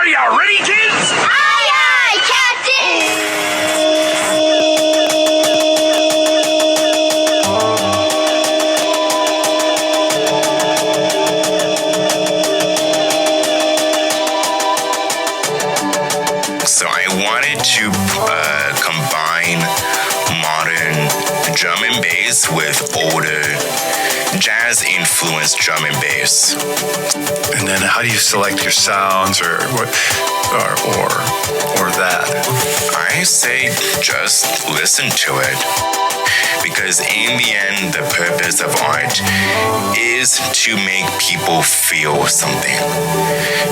you ready, kids? Aye, aye, Captain! So I wanted to combine modern drum and bass with older jazz-influenced drum and bass. And then how do you select your sounds or what or that? I say just listen to it. Because in the end, the purpose of art is to make people feel something.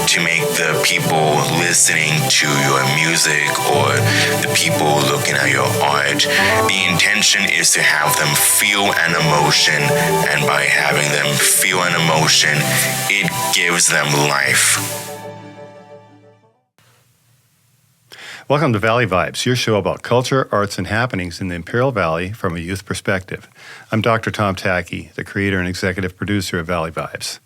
To make the people listening to your music or the people looking at your art, the intention is to have them feel an emotion, and by having them feel an emotion, it gives them life. Welcome to Valley Vibes, your show about culture, arts, and happenings in the Imperial Valley from a youth perspective. I'm Dr. Tom Tackey, the creator and executive producer of Valley Vibes.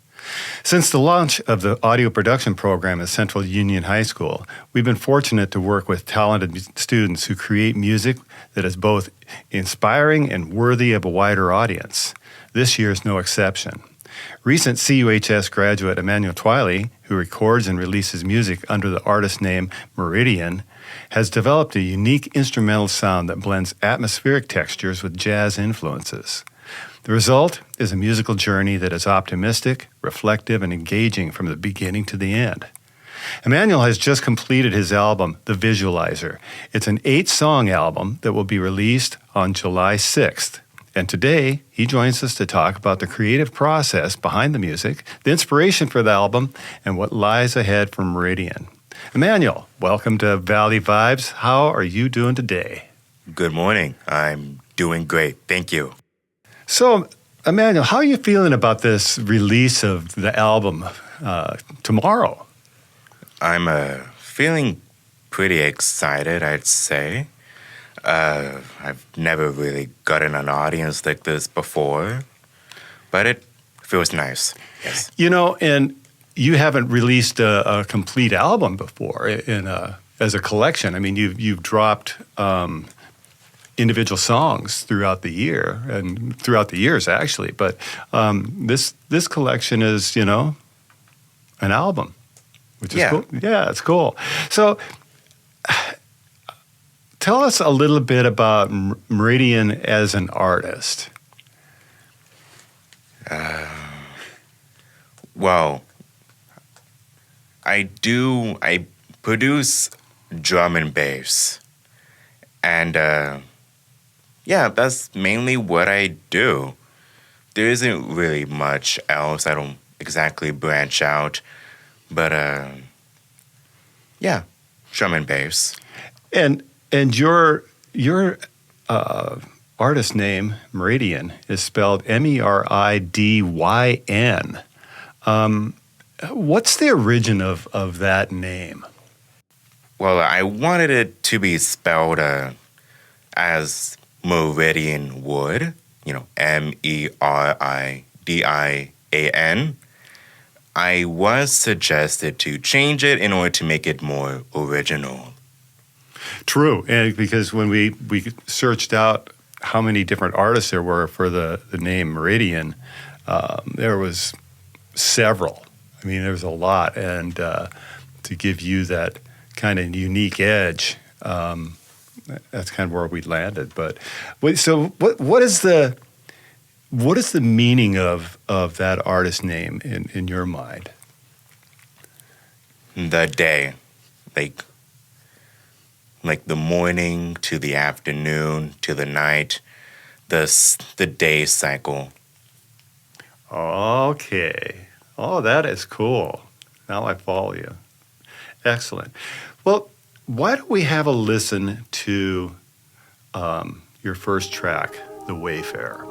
Since the launch of the audio production program at Central Union High School, we've been fortunate to work with talented students who create music that is both inspiring and worthy of a wider audience. This year is no exception. Recent CUHS graduate Emmanuel Twiley, who records and releases music under the artist name Meridyn, has developed a unique instrumental sound that blends atmospheric textures with jazz influences. The result is a musical journey that is optimistic, reflective, and engaging from the beginning to the end. Emmanuel has just completed his album, The Visualizer. It's an 8-song album that will be released on July 6th. And today, he joins us to talk about the creative process behind the music, the inspiration for the album, and what lies ahead for Meridyn. Emmanuel, welcome to Valley Vibes. How are you doing today? Good morning. I'm doing great. Thank you. So, Emmanuel, how are you feeling about this release of the album tomorrow? I'm feeling pretty excited, I'd say. I've never really gotten an audience like this before, but it feels nice. Yes. You know, and you haven't released a complete album before as a collection. I mean, you've dropped individual songs throughout the year and throughout the years, actually. But this collection is, an album, which is cool. Yeah, it's cool. So tell us a little bit about Meridyn as an artist. Well, I produce drum and bass. And that's mainly what I do. There isn't really much else. I don't exactly branch out. But drum and bass. And your artist name, Meridyn, is spelled Meridyn. What's the origin of that name? Well, I wanted it to be spelled as Meridyn would, Meridin. I was suggested to change it in order to make it more original. True, and because when we searched out how many different artists there were for the name Meridyn, there was several. I mean, there was a lot, and to give you that kind of unique edge, that's kind of where we landed. But so, what is the meaning of that artist name in your mind? The day, like the morning to the afternoon to the night, the day cycle. Okay. Oh, that is cool. Now I follow you. Excellent. Well, why don't we have a listen to your first track, The Wayfarer?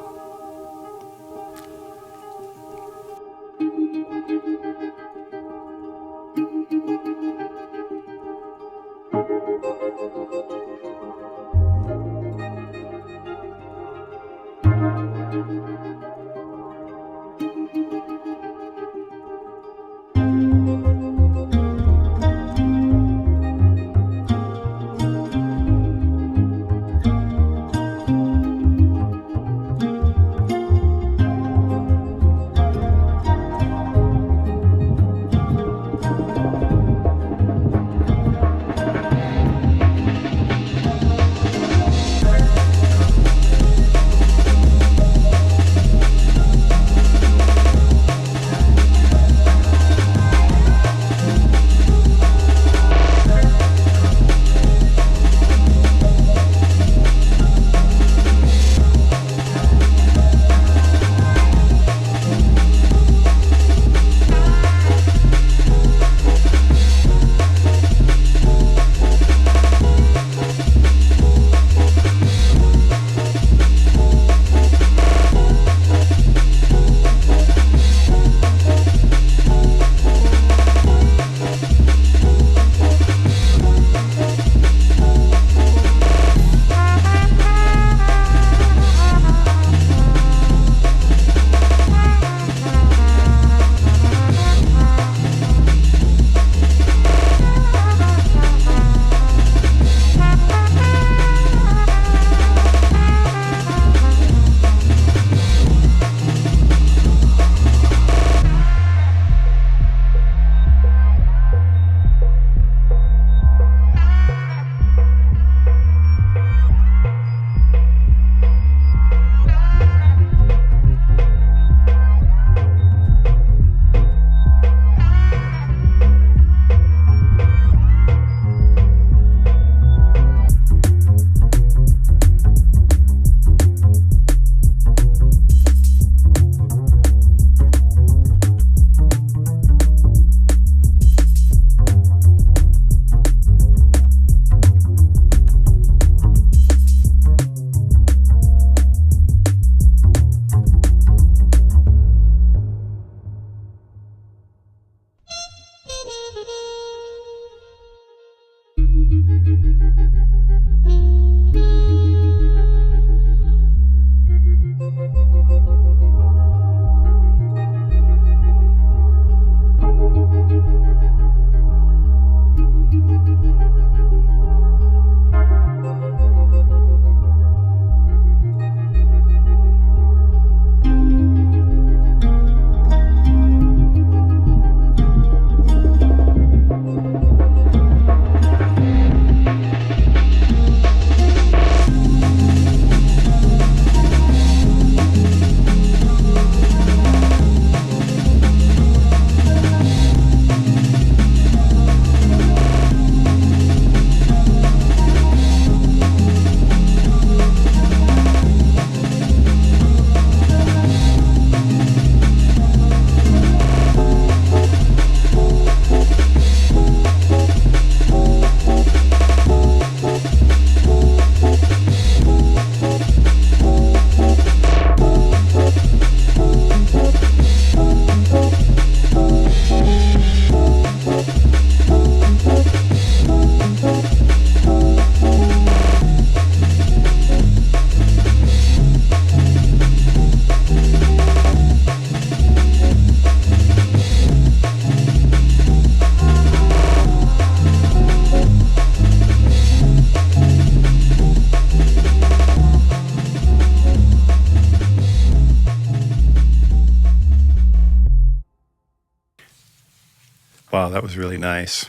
Wow, that was really nice.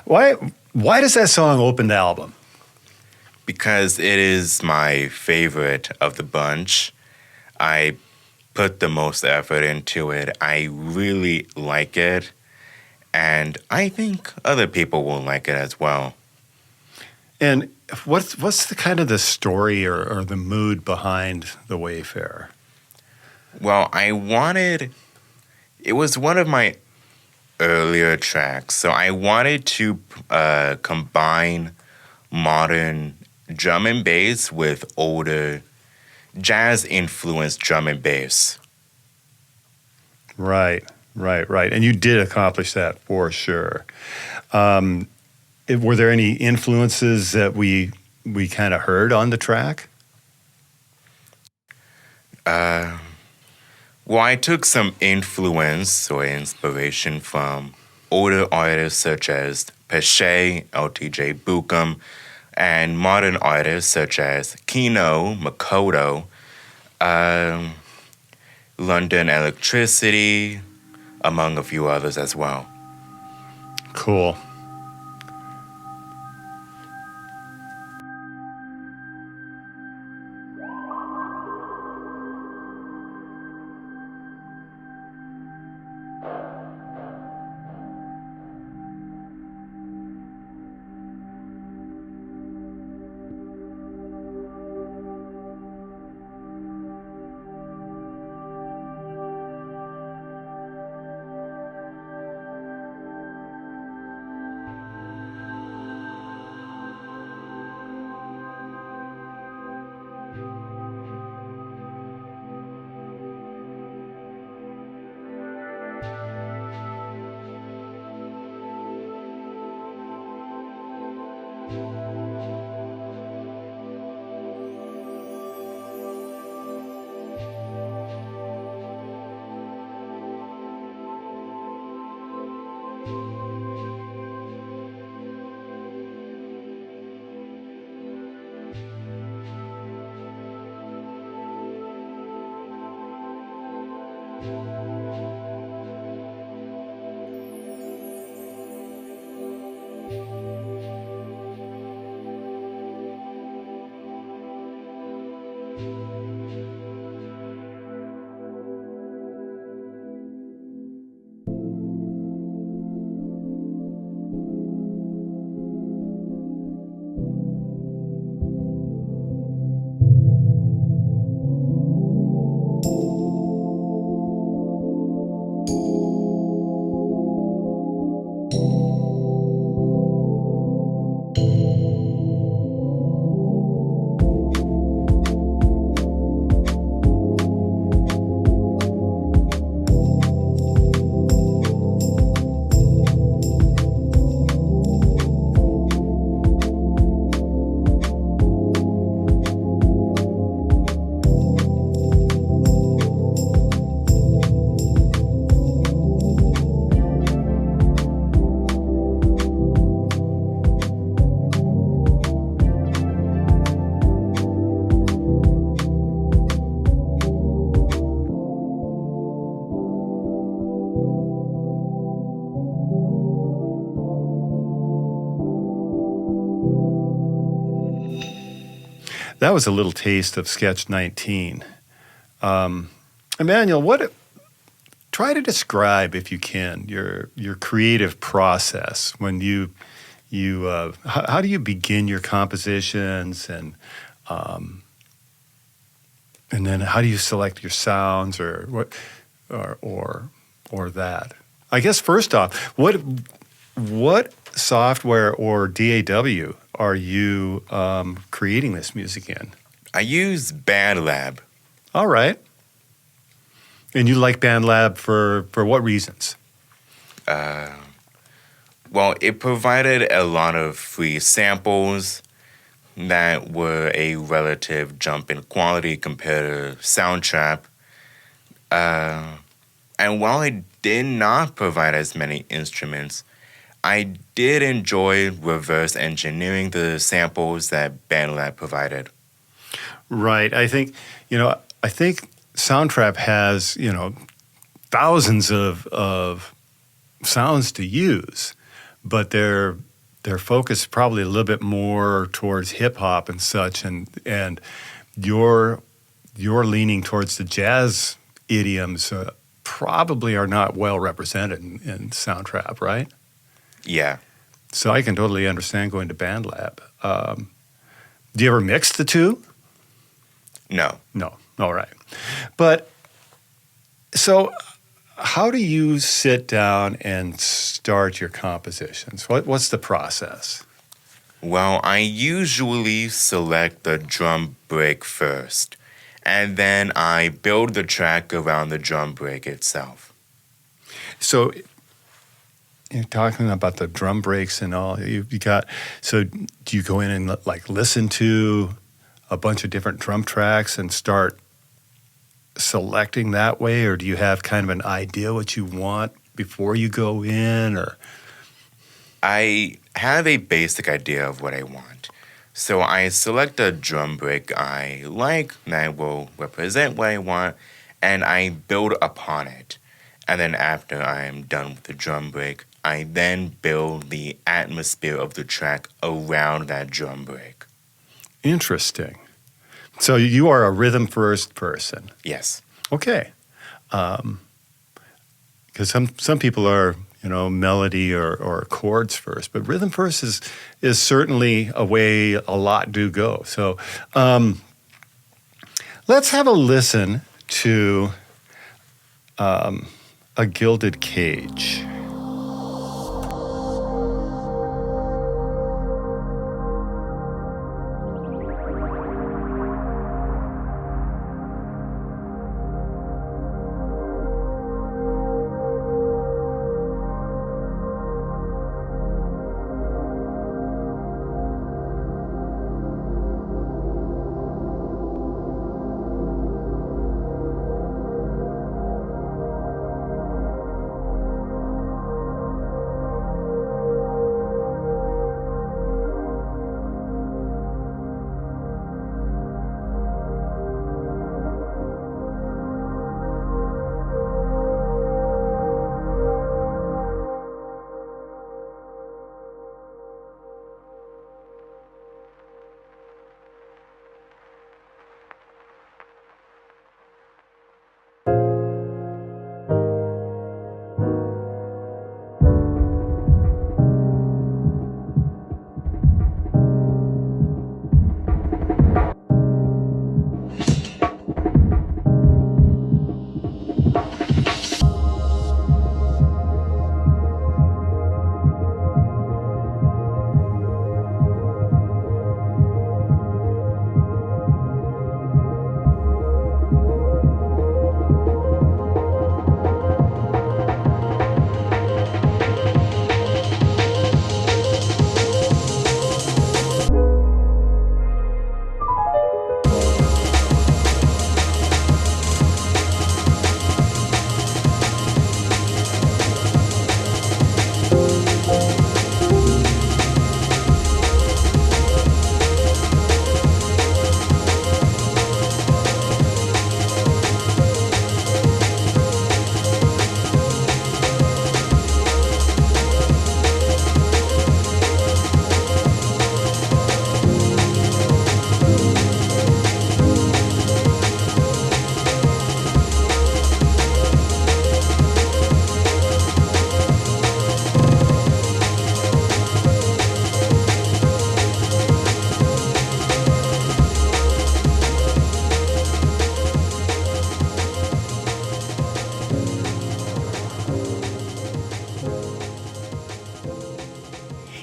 Why does that song open the album? Because it is my favorite of the bunch. I put the most effort into it. I really like it. And I think other people will like it as well. And what's the kind of the story or the mood behind The Wayfarer? Well, it was one of my earlier tracks, so I wanted to combine modern drum and bass with older jazz-influenced drum and bass. Right. And you did accomplish that for sure. Were there any influences that we kind of heard on the track? Well, I took some influence or inspiration from older artists such as Pesce, LTJ Bukem, and modern artists such as Kino, Makoto, London Electricity, among a few others as well. Cool. That was a little taste of Sketch 19. Emmanuel, try to describe, if you can, your creative process when you how do you begin your compositions, and then how do you select your sounds, or what, or that? I guess first off, what software or DAW are you creating this music in? I use BandLab. All right. And you like BandLab for what reasons? Well, it provided a lot of free samples that were a relative jump in quality compared to Soundtrap. And while it did not provide as many instruments, I did enjoy reverse engineering the samples that BandLab provided. Right. I think Soundtrap has, thousands of sounds to use, but they're focused probably a little bit more towards hip hop and such, and you're leaning towards the jazz idioms. Probably are not well represented in sound trap, right? Yeah. So I can totally understand going to band lab. Do you ever mix the two? No. No. All right. But so how do you sit down and start your compositions? What's the process? Well, I usually select the drum break first, and then I build the track around the drum break itself. So you're talking about the drum breaks and all. You got. So do you go in and like listen to a bunch of different drum tracks and start selecting that way, or do you have kind of an idea what you want before you go in, or? I have a basic idea of what I want. So I select a drum break I like, that will represent what I want, and I build upon it. And then after I'm done with the drum break, I then build the atmosphere of the track around that drum break. Interesting. So you are a rhythm first person. Yes. Okay. Because some people are, melody or chords first, but rhythm first is certainly a way a lot do go. So let's have a listen to A Gilded Cage.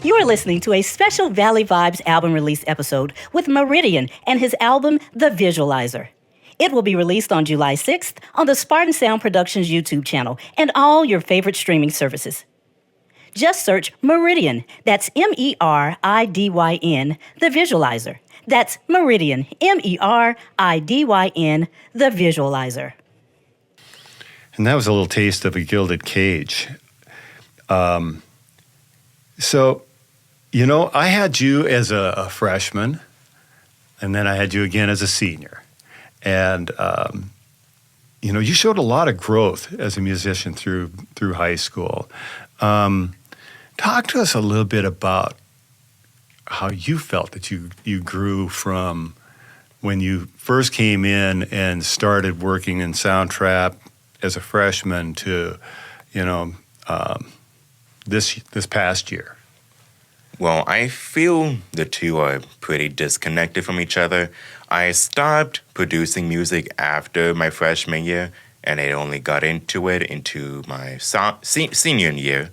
You are listening to a special Valley Vibes album release episode with Meridyn and his album, The Visualizer. It will be released on July 6th on the Spartan Sound Productions YouTube channel and all your favorite streaming services. Just search Meridyn, that's Meridyn, The Visualizer. That's Meridyn, Meridyn, The Visualizer. And that was a little taste of A Gilded Cage. So, I had you as a freshman, and then I had you again as a senior. And, you showed a lot of growth as a musician through high school. Talk to us a little bit about how you felt that you grew from when you first came in and started working in Soundtrap as a freshman to, this past year. Well, I feel the two are pretty disconnected from each other. I stopped producing music after my freshman year, and I only got into it into my senior year.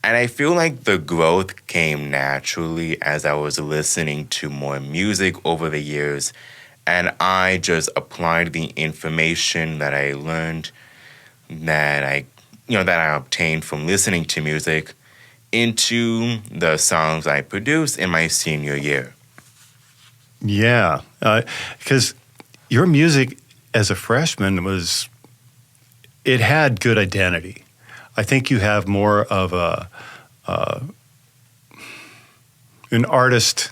And I feel like the growth came naturally as I was listening to more music over the years, and I just applied the information that I learned, that I obtained from listening to music into the songs I produced in my senior year. Yeah, because your music as a freshman it had good identity. I think you have more of an artist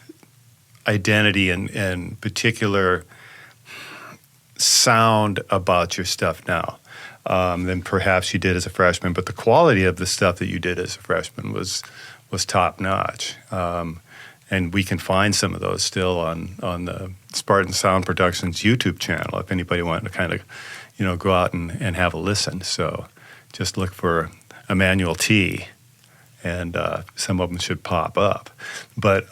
identity and particular sound about your stuff now than perhaps you did as a freshman. But the quality of the stuff that you did as a freshman was top notch. And we can find some of those still on the Spartan Sound Productions YouTube channel if anybody wanted to kind of, go out and have a listen. So just look for Emmanuel T, and some of them should pop up. But,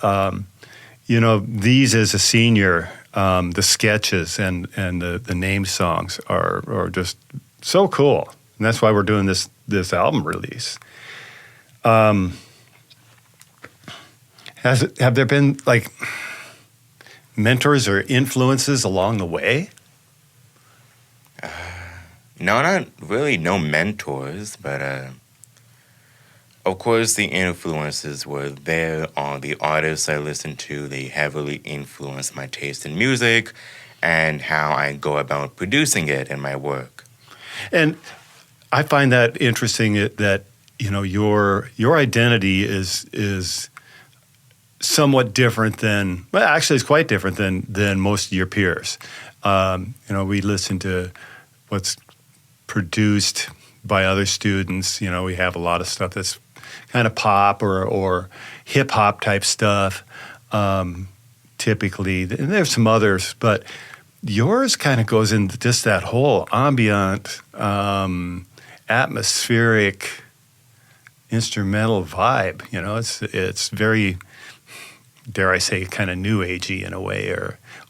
these as a senior, the sketches and the name songs are just so cool. And that's why we're doing this album release. Have there been like mentors or influences along the way? No, not really, no mentors, but of course the influences were there on the artists I listened to. They heavily influenced my taste in music and how I go about producing it in my work. And I find that interesting that your identity is somewhat different than, well, actually it's quite different than most of your peers. We listen to what's produced by other students. We have a lot of stuff that's kind of pop or hip hop type stuff, typically. And there's some others, but yours kind of goes into just that whole ambient, atmospheric, instrumental vibe. It's very, dare I say, kind of new agey in a way,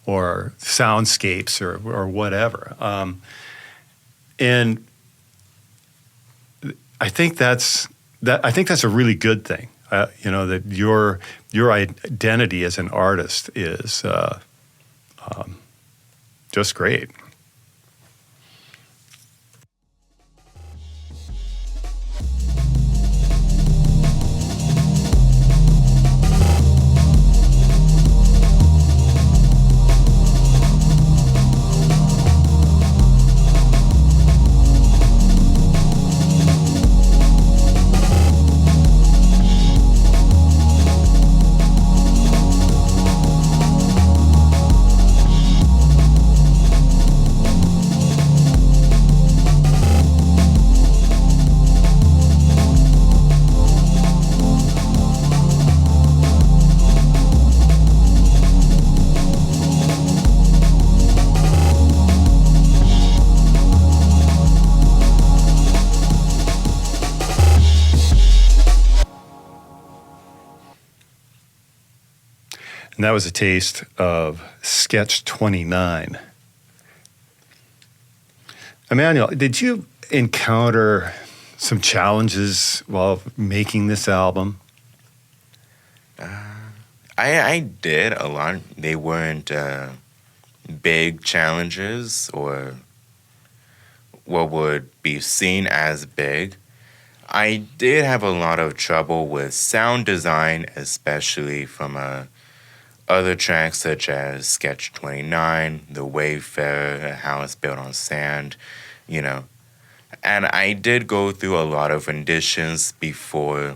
or soundscapes or whatever. And I think that's a really good thing. That your identity as an artist is just great. And that was a taste of Sketch 29. Emmanuel, did you encounter some challenges while making this album? I did a lot. They weren't big challenges or what would be seen as big. I did have a lot of trouble with sound design, especially from other tracks such as Sketch 29, The Wayfarer, A House Built on Sand, And I did go through a lot of renditions before.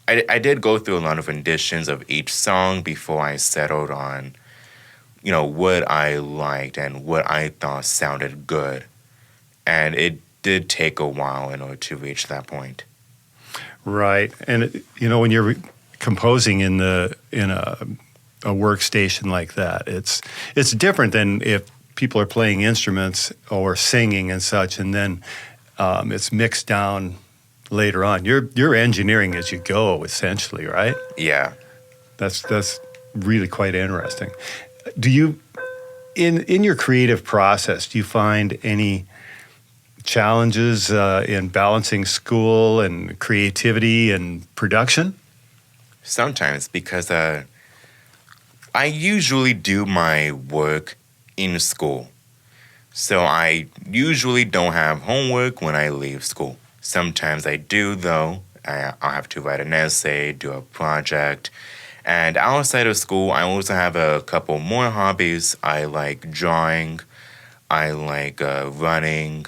I did go through a lot of renditions of each song before I settled on, what I liked and what I thought sounded good. And it did take a while in order to reach that point. Right. And when you're composing in a workstation like that, it's different than if people are playing instruments or singing and such, and then it's mixed down later on. You're engineering as you go, essentially, right? Yeah. That's really quite interesting. Do you, in your creative process, do you find any challenges in balancing school and creativity and production? Sometimes, because I usually do my work in school. So I usually don't have homework when I leave school. Sometimes I do, though. I'll have to write an essay, do a project. And outside of school, I also have a couple more hobbies. I like drawing. I like running.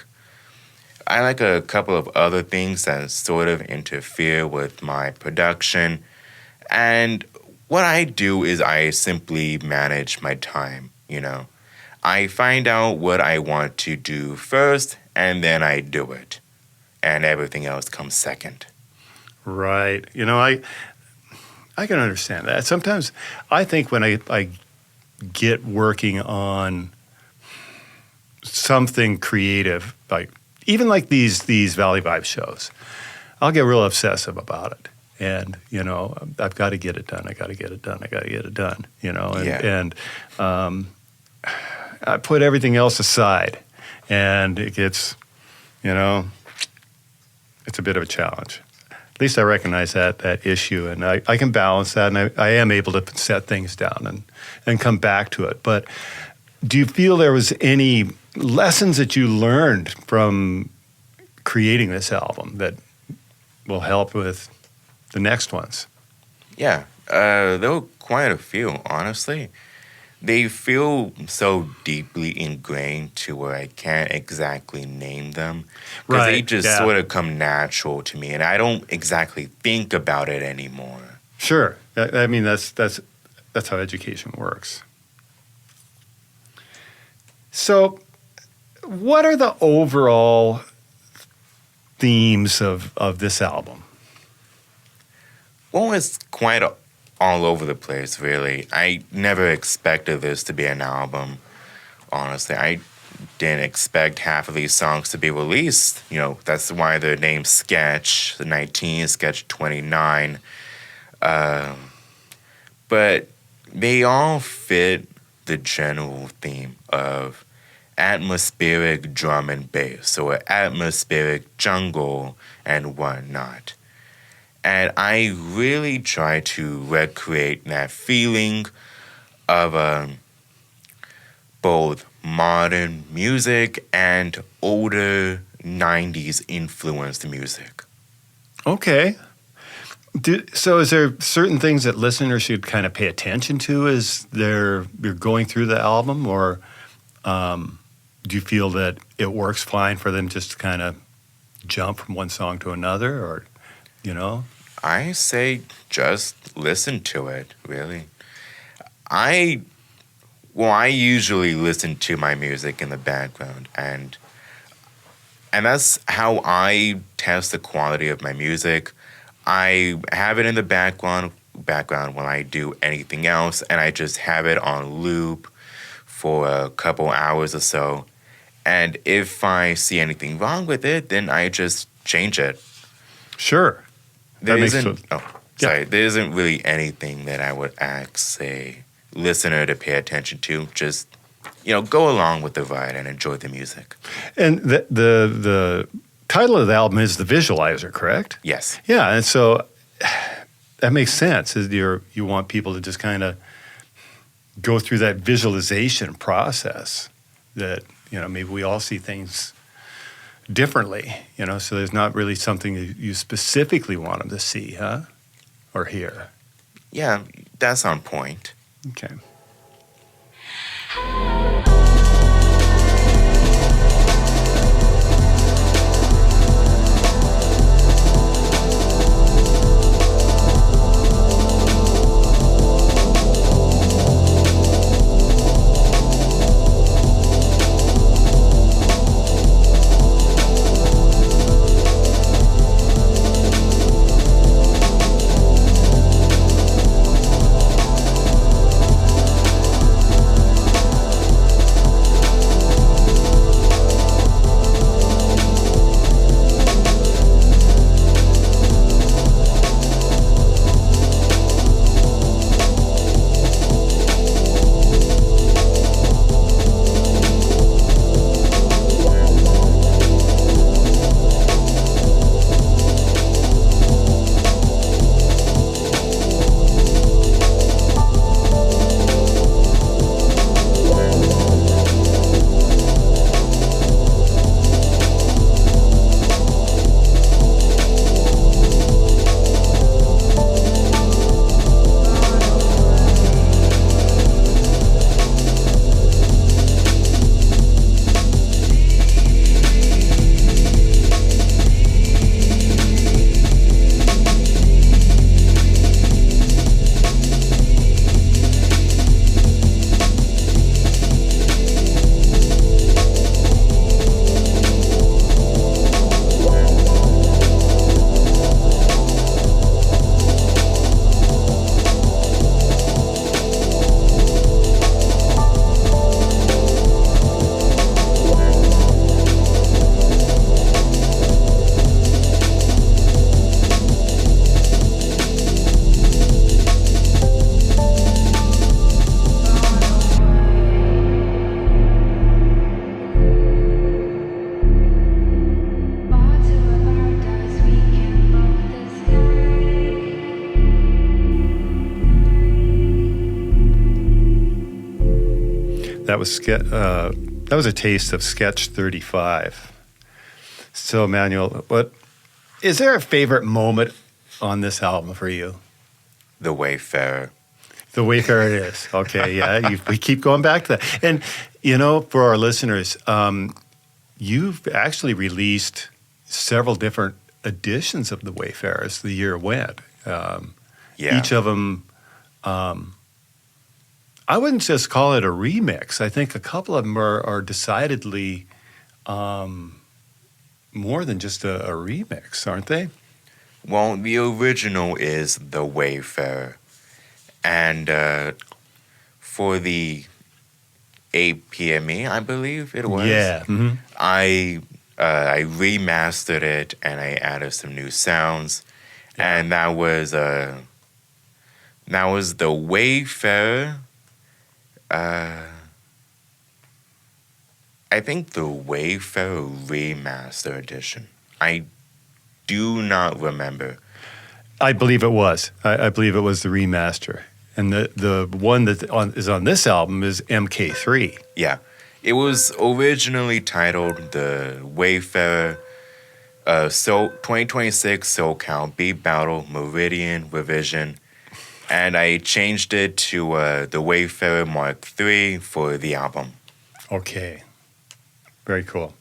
I like a couple of other things that sort of interfere with my production. And what I do is I simply manage my time, I find out what I want to do first, and then I do it. And everything else comes second. Right. I can understand that. Sometimes I think when I get working on something creative, even like these Valley Vibe shows, I'll get real obsessive about it. And, I've got to get it done. I got to get it done. And I put everything else aside, and it gets, it's a bit of a challenge. At least I recognize that issue, and I can balance that, and I am able to set things down and come back to it. But do you feel there was any lessons that you learned from creating this album that will help with the next ones? Yeah, there were quite a few, honestly. They feel so deeply ingrained to where I can't exactly name them. Because they just sort of come natural to me, and I don't exactly think about it anymore. Sure. I mean, that's how education works. So what are the overall themes of this album? Well, it's quite all over the place, really. I never expected this to be an album, honestly. I didn't expect half of these songs to be released. That's why they're named Sketch 19, Sketch 29. But they all fit the general theme of atmospheric drum and bass, or atmospheric jungle and whatnot. And I really try to recreate that feeling of both modern music and older 90s influenced music. Okay. So is there certain things that listeners should kind of pay attention to as you're going through the album, or do you feel that it works fine for them just to kind of jump from one song to another, or, I say just listen to it, really. I usually listen to my music in the background, and that's how I test the quality of my music. I have it in the background when I do anything else, and I just have it on loop for a couple hours or so. And if I see anything wrong with it, then I just change it. Sure. There isn't really anything that I would ask a listener to pay attention to. Just, go along with the ride and enjoy the music. And the title of the album is The Visualizer, correct? Yes. Yeah, and so that makes sense. You want people to just kind of go through that visualization process that, maybe we all see things differently, so there's not really something that you specifically want them to see, huh? Or hear. Yeah, that's on point. Okay. That was a taste of Sketch 35. So, Emmanuel, is there a favorite moment on this album for you? The Wayfarer. The Wayfarer it is. Okay, yeah, we keep going back to that. And, for our listeners, you've actually released several different editions of The Wayfarer as the year went. Each of them, I wouldn't just call it a remix. I think a couple of them are decidedly more than just a remix, aren't they? Well, the original is The Wayfarer. And for the XHMIX, I believe it was. Yeah. Mm-hmm. I remastered it and I added some new sounds. Yeah. And that was The Wayfarer. I think the Wayfarer Remaster Edition. I do not remember. I believe it was. I believe it was the remaster. And the one that is on this album is MK3. Yeah. It was originally titled The Wayfarer 2026 SoCal Beat Battle Meridyn Revision. And I changed it to The Wayfarer Mark III for the album. Okay. Very cool.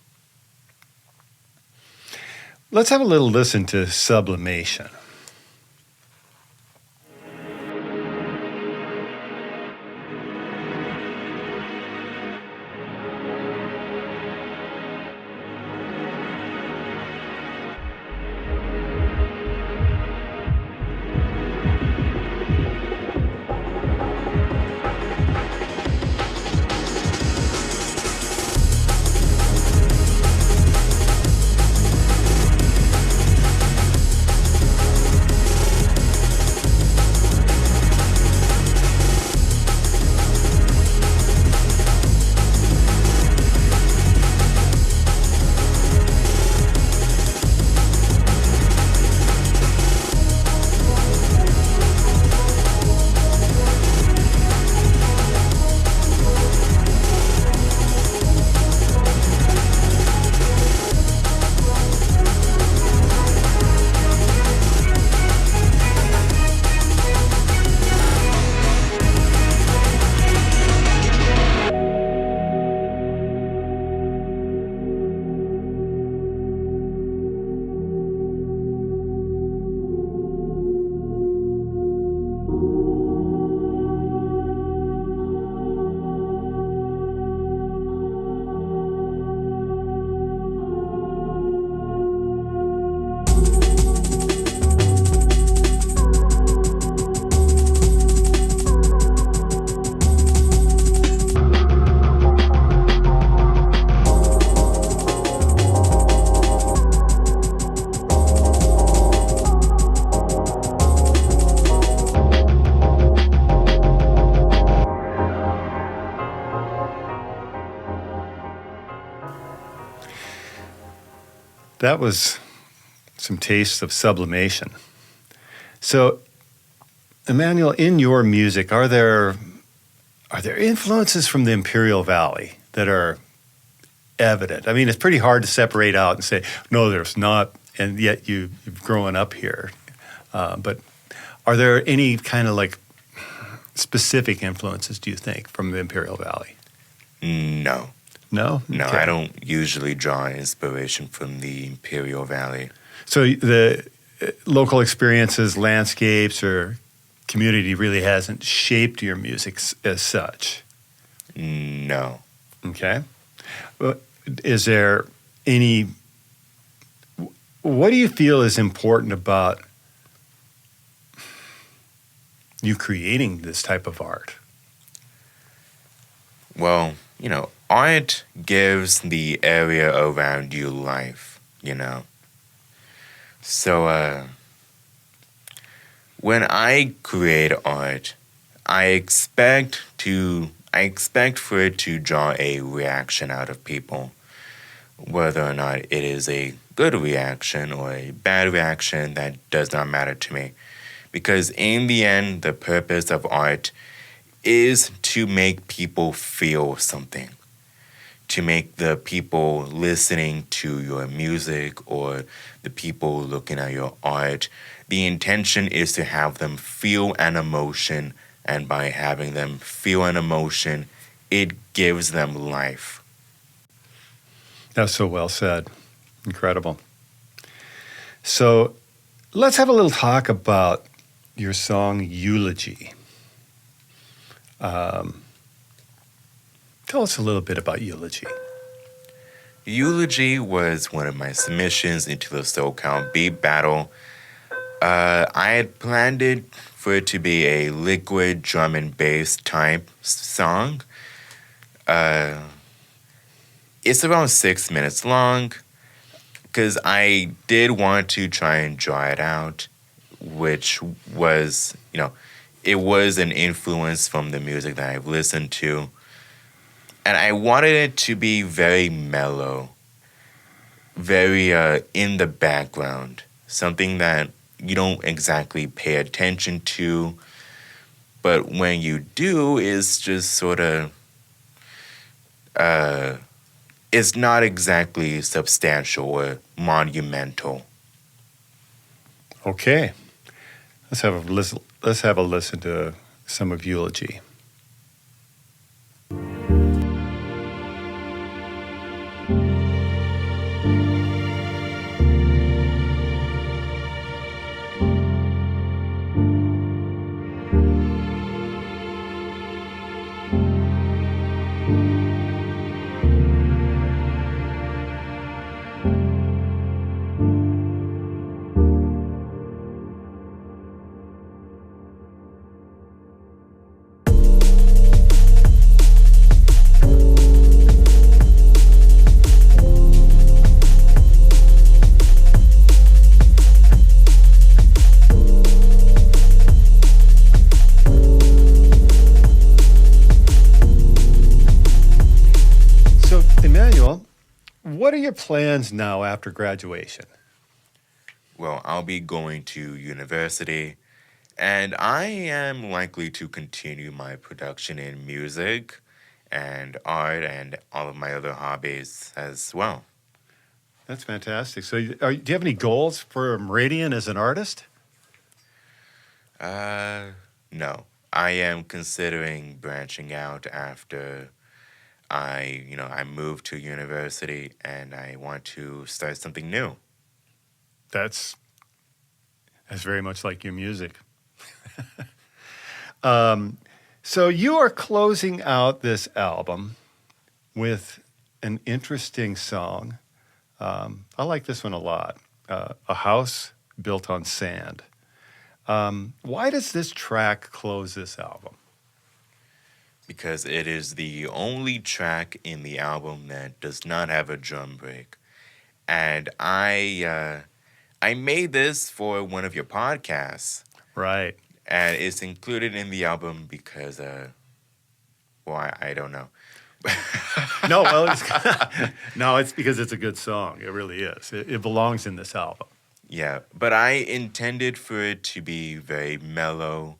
Let's have a little listen to Sublimation. That was some tastes of sublimation. So, Emmanuel, in your music, are there influences from the Imperial Valley that are evident? I mean, it's pretty hard to separate out and say, no, there's not, and yet you've grown up here. But are there any kind of like specific influences, do you think, from the Imperial Valley? No. No? No, Okay. I don't usually draw inspiration from the Imperial Valley. So the local experiences, landscapes, or community really hasn't shaped your music as such? No. Okay. Well, is there any... What do you feel is important about you creating this type of art? Well, art gives the area around you life, So, when I create art, I expect for it to draw a reaction out of people, whether or not it is a good reaction or a bad reaction. That does not matter to me, because in the end, the purpose of art is to make people feel something, to make the people listening to your music or the people looking at your art, the intention is to have them feel an emotion, and by having them feel an emotion, it gives them life. That's so well said. Incredible. So let's have a little talk about your song Eulogy. Tell us a little bit about Eulogy. Eulogy was one of my submissions into the SoCal Beat Battle. I had planned it for it to be a liquid drum and bass type song. It's around 6 minutes long because I did want to try and draw it out, which was, it was an influence from the music that I've listened to. And I wanted it to be very mellow, very in the background, something that you don't exactly pay attention to, but when you do, it's just sort of, it's not exactly substantial or monumental. Okay. Let's have a listen to some of Eulogy. So, Emmanuel, what are your plans now after graduation? Well, I'll be going to university, and I am likely to continue my production in music and art and all of my other hobbies as well. That's fantastic. So, do you have any goals for Meridyn as an artist? No. I am considering branching out after I move to university and I want to start something new. That's very much like your music. So you are closing out this album with an interesting song. I like this one a lot. A House Built on Sand. Why does this track close this album? Because it is the only track in the album that does not have a drum break. And I made this for one of your podcasts. Right. And it's included in the album because, I don't know. No, well, it's because it's a good song. It really is. It belongs in this album. Yeah, but I intended for it to be very mellow,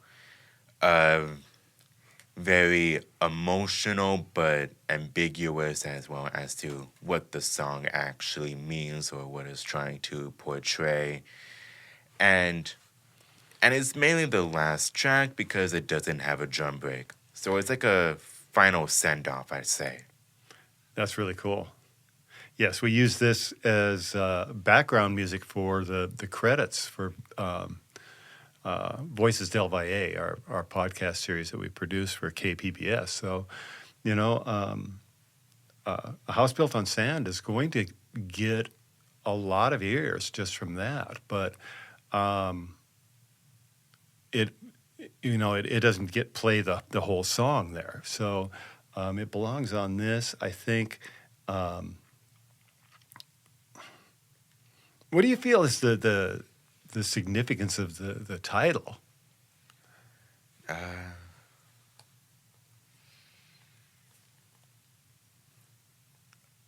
very emotional, but ambiguous as well as to what the song actually means or what it's trying to portray. And it's mainly the last track because it doesn't have a drum break. So it's like a final send-off, I'd say. That's really cool. Yes, we use this as background music for the credits for Voices del Valle, our podcast series that we produce for KPBS. So, A House Built on Sand is going to get a lot of ears just from that. But it doesn't play the whole song there. So it belongs on this, I think. What do you feel is the significance of the title?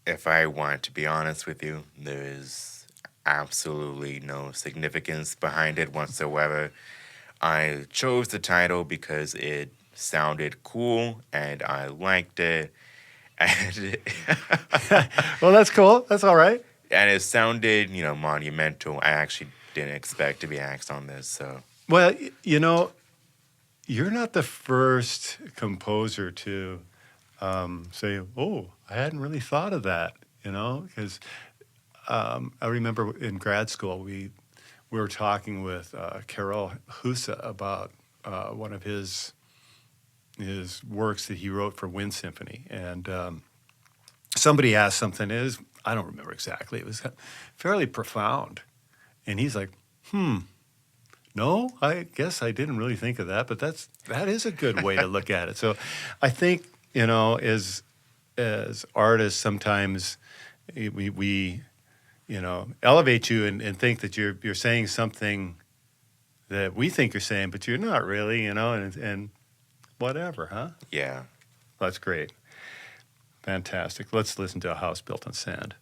If I want to be honest with you, there is absolutely no significance behind it whatsoever. I chose the title because it sounded cool and I liked it. And Well, that's cool. That's all right. and it sounded, monumental. I actually didn't expect to be asked on this, so Well, you're not the first composer to say, "Oh, I hadn't really thought of that," because I remember in grad school we were talking with Carol Husa about one of his works that he wrote for Wind Symphony, and somebody asked something. I don't remember exactly. It was fairly profound, and he's like, No, I guess I didn't really think of that, but that is a good way to look at it. So I think, as artists, sometimes we elevate you and think that you're saying something that we think you're saying, but you're not really, and whatever, huh? yeah. That's great. Fantastic. Let's listen to A House Built on Sand.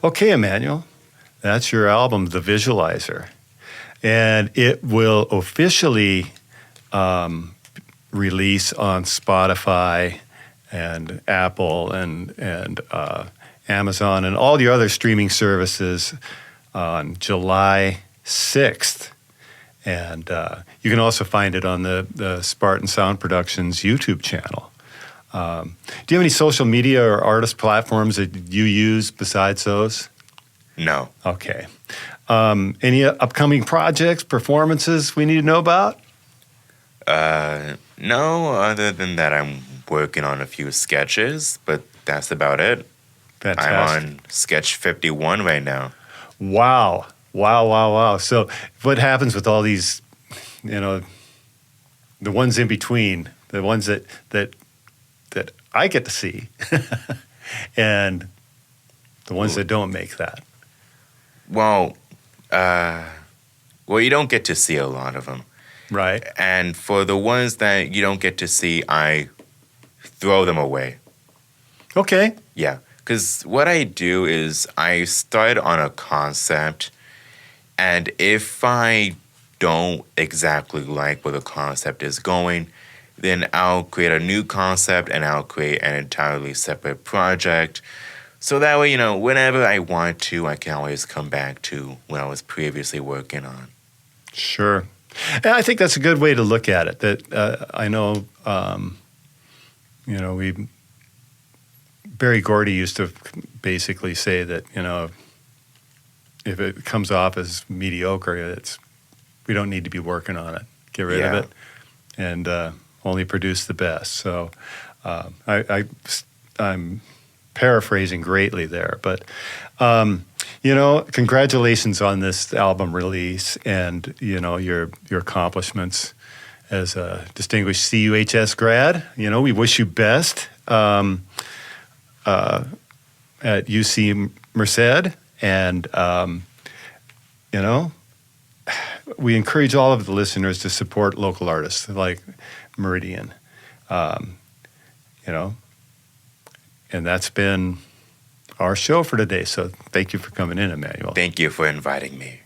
Okay, Emmanuel, that's your album, The Visualizer. And it will officially release on Spotify and Apple and Amazon and all the other streaming services on July 6th. And you can also find it on the Spartan Sound Productions YouTube channel. Do you have any social media or artist platforms that you use besides those? No. Okay. Any upcoming projects, performances we need to know about? No, other than that, I'm working on a few sketches, but that's about it. Fantastic. I'm on sketch 51 right now. Wow. So what happens with all these, the ones in between, the ones that I get to see and the ones that don't make that? Well, you don't get to see a lot of them. Right. And for the ones that you don't get to see, I throw them away. Okay. Yeah, Because what I do is I start on a concept, and if I don't exactly like where the concept is going, then I'll create a new concept and I'll create an entirely separate project. So that way, whenever I want to, I can always come back to what I was previously working on. Sure. And I think that's a good way to look at it. That I know, Barry Gordy used to basically say that, if it comes off as mediocre, we don't need to be working on it. Get rid of it and only produce the best. So I'm paraphrasing greatly there, but congratulations on this album release and your accomplishments as a distinguished CUHS grad. We wish you best at UC Merced, and we encourage all of the listeners to support local artists like Meridyn. And that's been our show for today. So thank you for coming in, Emmanuel. Thank you for inviting me.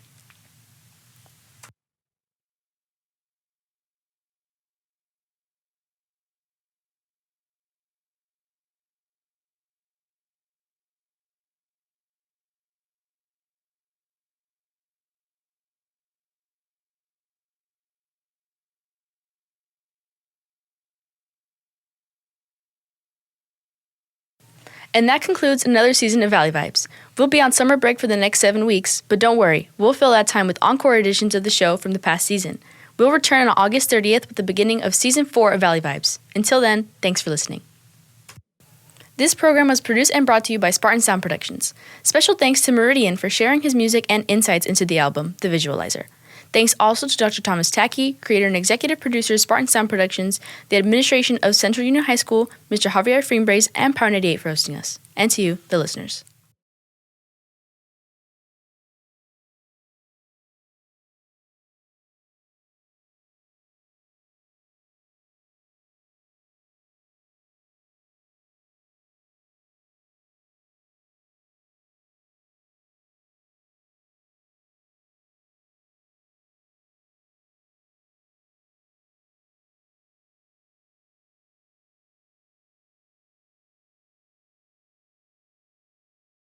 And that concludes another season of Valley Vibes. We'll be on summer break for the next 7 weeks, but don't worry, we'll fill that time with encore editions of the show from the past season. We'll return on August 30th with the beginning of Season 4 of Valley Vibes. Until then, thanks for listening. This program was produced and brought to you by Spartan Sound Productions. Special thanks to Meridyn for sharing his music and insights into the album, The Visualizer. Thanks also to Dr. Thomas Tacky, creator and executive producer of Spartan Sound Productions, the administration of Central Union High School, Mr. Javier Freembrace, and Power 98 for hosting us, and to you, the listeners.